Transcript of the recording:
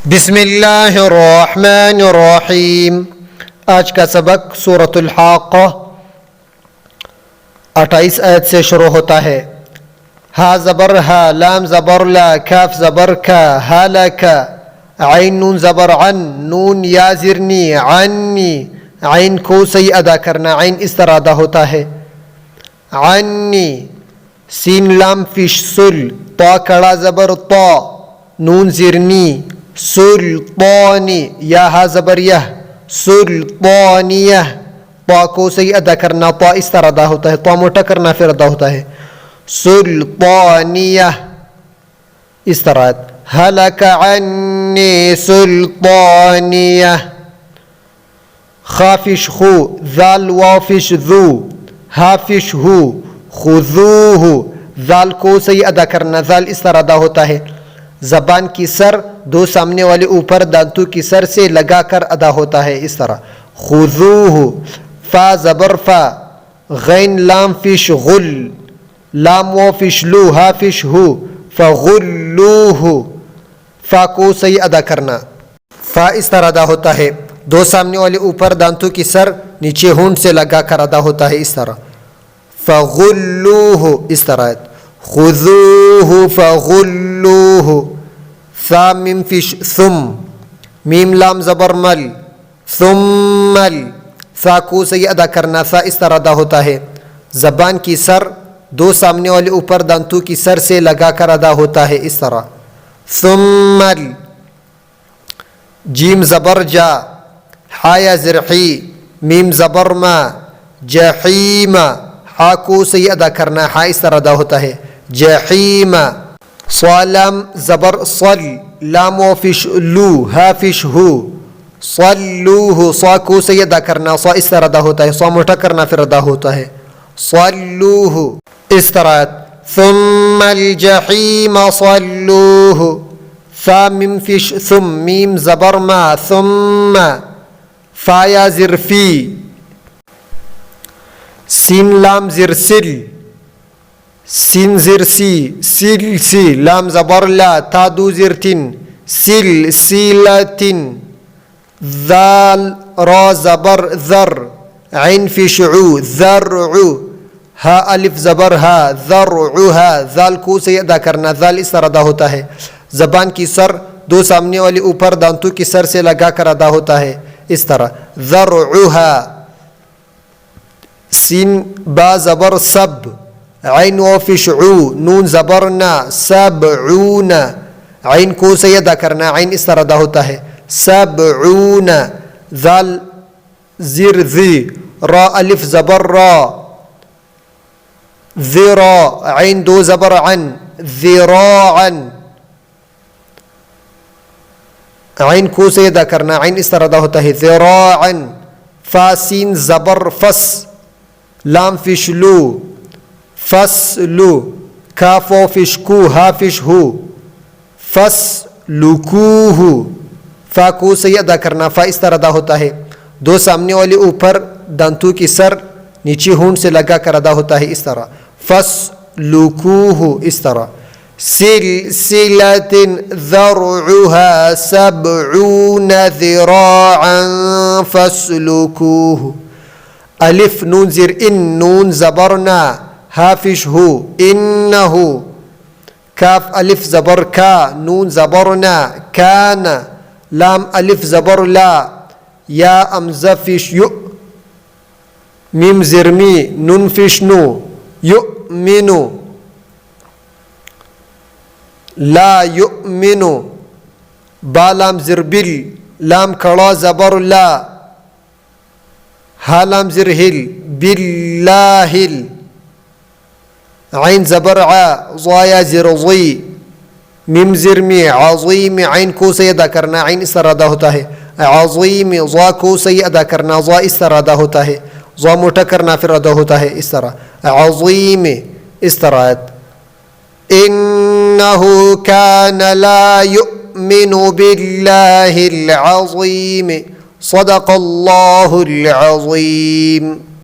बिस्मिल्लाहिर्रहमानिर्रहीम। आज का सबक सूरत al-haqqah 28 आयत से शुरू होता है। हा ज़बर हा, लाम ज़बर ला, काफ ज़बर का, हालका, आइन नून ज़बर अन, नून या ज़िरनी, अन्नी, आइन को सही अदा करना। आइन इस तरह अदा होता है अन्नी। सीन लाम फिश सुल, तो कड़ा ज़बर तो, नून ज़िरनी, सुल्तानी, या हा ज़बर यह, सुल्तानियह, तो को सही अदा करना। तो इस तरह अदा होता है, तो मोटा करना फिर अदा होता है सुल्तानियह। इस तरह हलक अन्नी सुल्तानियह। खाफिश खु, जाल वाफिश जू, हाफिश हु, खुजूहु, जाल को सही अदा करना। जाल इस तरह अदा होता है, जबान की सर दो सामने वाले ऊपर दांतों की सर से लगाकर अदा होता है। इस तरह खुजूहु। फा ज़बर फा, गैन लाम फिश गुल, लाम व फिश लू, हा फिश हु, फगुल्लूहु, फा को सही अदा करना। फा इस तरह अदा होता है, दो सामने वाले ऊपर दांतों की सर नीचे होंठ से लगाकर अदा होता है। इस तरह फगुल्लूहु। इस तरह खुजूहु फगुल्लूहु। सा मीम फिश सुम, मीम लाम ज़बर मल, सुम्मल, सा को सही अदा करना। सा इस तरह अदा होता है, ज़बान की सर दो सामने वाले ऊपर दांतों की सर से लगाकर अदा होता है। इस तरह सुम्मल। जीम ज़बर जा, हाया ज़िरही, मीम ज़बर मा, जहीमा, हा को सही अदा करना। हा इस तरह अदा होता है जहीमा। स्वालाम ज़बर सल, लाम व फिश लू, हा फिश हु, सल्लूहु, स्वा को सही अदा करना। स्वा इस तरह अदा होता है, स्वा मोटा करना फिर अदा होता है सल्लूहु। इस तरह सुम्मल जहीम सल्लूहु। सा मिम फिश सुम, मीम ज़बर मा, सुम्मा, फाया ज़िरफी, सीन लाम ज़िरसिल, सीन ज़िरसी, सिल सी, लाम ज़बर ला, था दू ज़िरतिन, सिल सिलतिन, ज़ाल रा ज़बर ज़र, ऐन फिश उ, ज़रउ, हा अलिफ ज़बर हा, ज़रउहा, ज़ाल को से अदा करना। ज़ाल इस तरह अदा होता है, ज़बान की सर दो सामने वाली ऊपर दांतों की सर से लगा कर अदा होता है। इस तरह ज़रउहा। सीन बा ज़बर सब, ऐन व फिश उ, नून ज़बर ना, सबऊना, ऐन को से अदा करना। ऐन इस तरह अदा होता है सबऊना। ज़ाल ज़िर ज़ी, रा अलिफ ज़बर रा, ज़िरा, ऐन दो ज़बर अन, ज़िराअन, ऐन को से अदा करना। ऐन इस तरह अदा होता है ज़िराअन। फासीन ज़बर फस, लाम फिश लू, फसलू, काफ व फिश कू, हा फिश हु, फसलुकूहु, फा को सही अदा करना। फा इस तरह अदा होता है, दो सामने वाले ऊपर दांतों की सर नीचे होंठ से लगा कर अदा होता है। इस तरह फसलुकूहु। इस तरह सिलसिलतिन ज़रउहा सबऊन ज़िराअन फसलुकूहु। अलिफ नून ज़िर इन, नून ज़बर ना, हाफिश हु, इन्नहु, काफ अलिफ ज़बर का, नून ज़बर ना, काना, लाम अलिफ ज़बर ला, या अमज़ा फिश यु, मीम ज़िरमी, नून फिश नु, युमिनु, ला युमिनु, बा लाम ज़िरबिल, लाम कड़ा ज़बर ला, हा लाम ज़िरहिल, बिल्लाहिल, ऐन ज़बर आ, ज़ाया ज़िरज़ी, मीम ज़िरमी, अज़ीम, ऐन को सही अदा करना। ऐन इस तरह अदा होता है अज़ीम। ज़ा को सही अदा करना। ज़ा इस तरह अदा होता है, ज़ा मोटा करना फिर अदा होता है। इस तरह अज़ीम। इस तरह इन्नहु कान ला युमिनु बिल्लाहिल अज़ीम। सदक़ल्लाहुल अज़ीम।